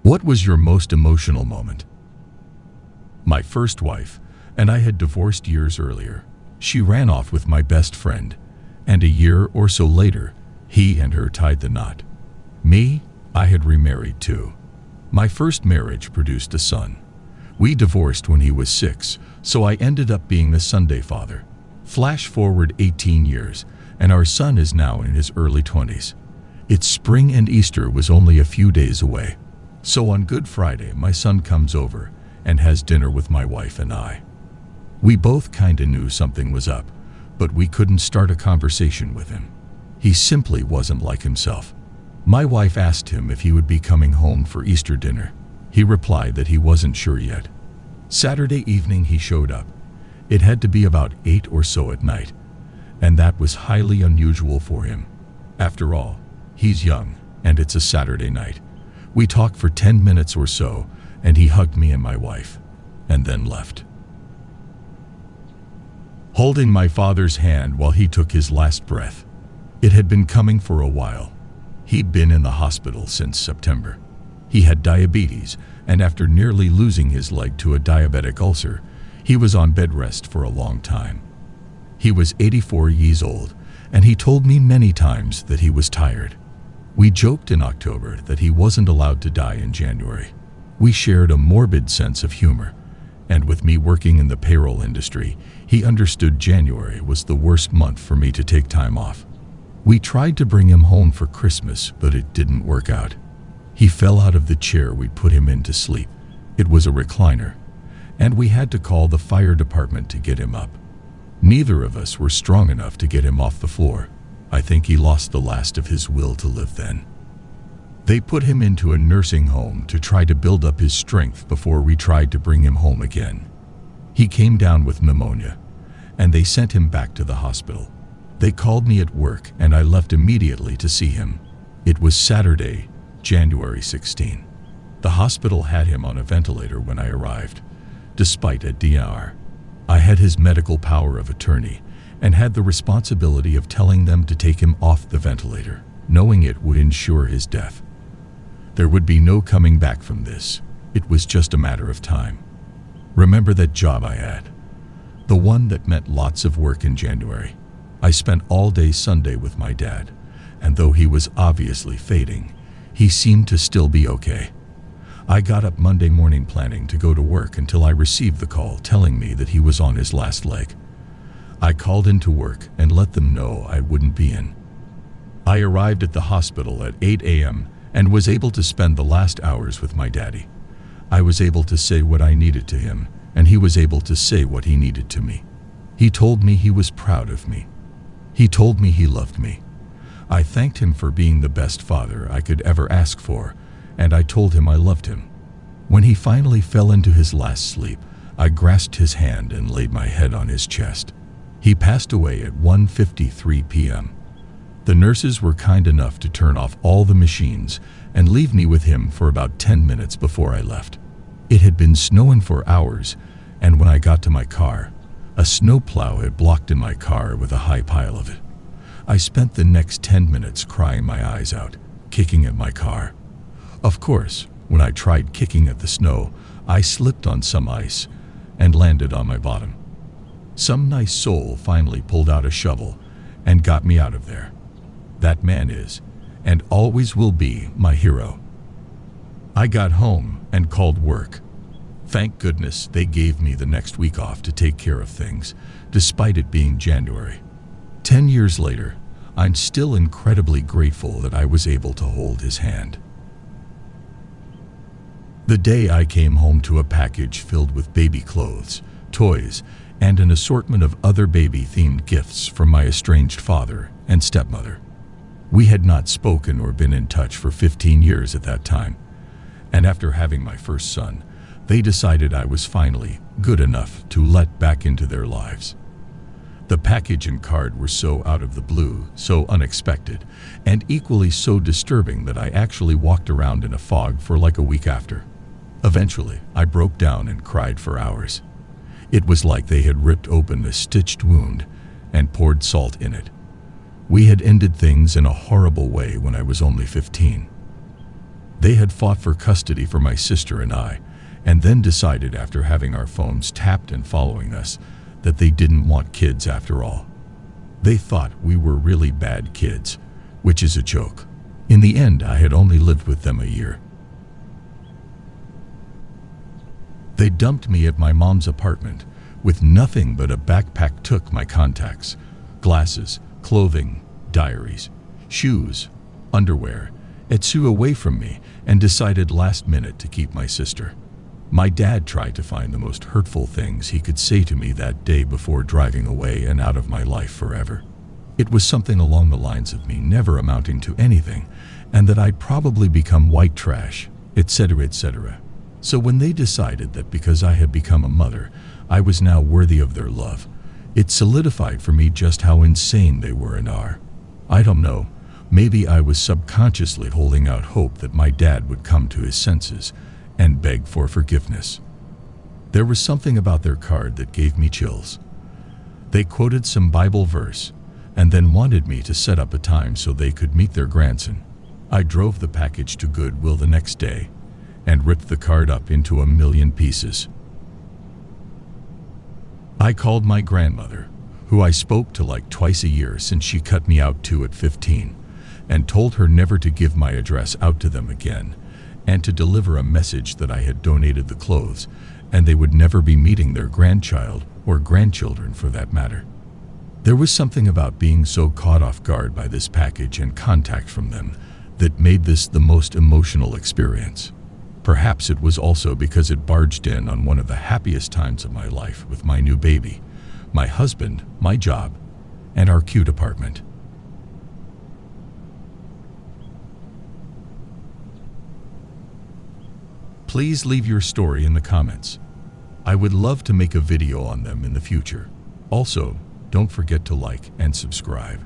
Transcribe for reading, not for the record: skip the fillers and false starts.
What was your most emotional moment? My first wife and I had divorced years earlier. She ran off with my best friend, and a year or so later, he and her tied the knot. Me, I had remarried too. My first marriage produced a son. We divorced when he was 6, so I ended up being the Sunday father. Flash forward 18 years, and our son is now in his early 20s. It's spring and Easter was only a few days away. So on Good Friday, my son comes over and has dinner with my wife and I. We both kinda knew something was up, but we couldn't start a conversation with him. He simply wasn't like himself. My wife asked him if he would be coming home for Easter dinner. He replied that he wasn't sure yet. Saturday evening he showed up. It had to be about 8 or so at night, and that was highly unusual for him. After all, he's young, and it's a Saturday night. We talked for 10 minutes or so, and he hugged me and my wife, and then left. Holding my father's hand while he took his last breath. It had been coming for a while. He'd been in the hospital since September. He had diabetes, and after nearly losing his leg to a diabetic ulcer, he was on bed rest for a long time. He was 84 years old, and he told me many times that he was tired. We joked in October that he wasn't allowed to die in January. We shared a morbid sense of humor, and with me working in the payroll industry, he understood January was the worst month for me to take time off. We tried to bring him home for Christmas, but it didn't work out. He fell out of the chair we'd put him in to sleep. It was a recliner, and we had to call the fire department to get him up. Neither of us were strong enough to get him off the floor. I think he lost the last of his will to live then. They put him into a nursing home to try to build up his strength before we tried to bring him home again. He came down with pneumonia, and they sent him back to the hospital. They called me at work, and I left immediately to see him. It was Saturday, January 16. The hospital had him on a ventilator when I arrived. Despite a DR, I had his medical power of attorney and had the responsibility of telling them to take him off the ventilator, knowing it would ensure his death. There would be no coming back from this. It was just a matter of time. Remember that job I had? The one that meant lots of work in January. I spent all day Sunday with my dad, and though he was obviously fading, he seemed to still be okay. I got up Monday morning planning to go to work until I received the call telling me that he was on his last leg. I called into work and let them know I wouldn't be in. I arrived at the hospital at 8 a.m. and was able to spend the last hours with my daddy. I was able to say what I needed to him, and he was able to say what he needed to me. He told me he was proud of me. He told me he loved me. I thanked him for being the best father I could ever ask for, and I told him I loved him. When he finally fell into his last sleep, I grasped his hand and laid my head on his chest. He passed away at 1:53 p.m. The nurses were kind enough to turn off all the machines and leave me with him for about 10 minutes before I left. It had been snowing for hours, and when I got to my car, a snowplow had blocked in my car with a high pile of it. I spent the next 10 minutes crying my eyes out, kicking at my car. Of course, when I tried kicking at the snow, I slipped on some ice and landed on my bottom. Some nice soul finally pulled out a shovel and got me out of there. That man is, and always will be, my hero. I got home and called work. Thank goodness they gave me the next week off to take care of things, despite it being January. 10 years later, I'm still incredibly grateful that I was able to hold his hand. The day I came home to a package filled with baby clothes, toys, and an assortment of other baby-themed gifts from my estranged father and stepmother. We had not spoken or been in touch for 15 years at that time, and after having my first son, they decided I was finally good enough to let back into their lives. The package and card were so out of the blue, so unexpected, and equally so disturbing that I actually walked around in a fog for like a week after. Eventually, I broke down and cried for hours. It was like they had ripped open a stitched wound and poured salt in it. We had ended things in a horrible way when I was only 15. They had fought for custody for my sister and I, and then decided after having our phones tapped and following us that they didn't want kids after all. They thought we were really bad kids, which is a joke. In the end, I had only lived with them a year. They dumped me at my mom's apartment with nothing but a backpack. Took my contacts, glasses, clothing, diaries, shoes, underwear, etc. away from me and decided last minute to keep my sister. My dad tried to find the most hurtful things he could say to me that day before driving away and out of my life forever. It was something along the lines of me never amounting to anything and that I'd probably become white trash, etc., etc. So when they decided that because I had become a mother, I was now worthy of their love, it solidified for me just how insane they were and are. I don't know, maybe I was subconsciously holding out hope that my dad would come to his senses and beg for forgiveness. There was something about their card that gave me chills. They quoted some Bible verse and then wanted me to set up a time so they could meet their grandson. I drove the package to Goodwill the next day and ripped the card up into a million pieces. I called my grandmother, who I spoke to like twice a year since she cut me out too at 15, and told her never to give my address out to them again, and to deliver a message that I had donated the clothes, and they would never be meeting their grandchild or grandchildren for that matter. There was something about being so caught off guard by this package and contact from them that made this the most emotional experience. Perhaps it was also because it barged in on one of the happiest times of my life with my new baby, my husband, my job, and our cute apartment. Please leave your story in the comments. I would love to make a video on them in the future. Also, don't forget to like and subscribe.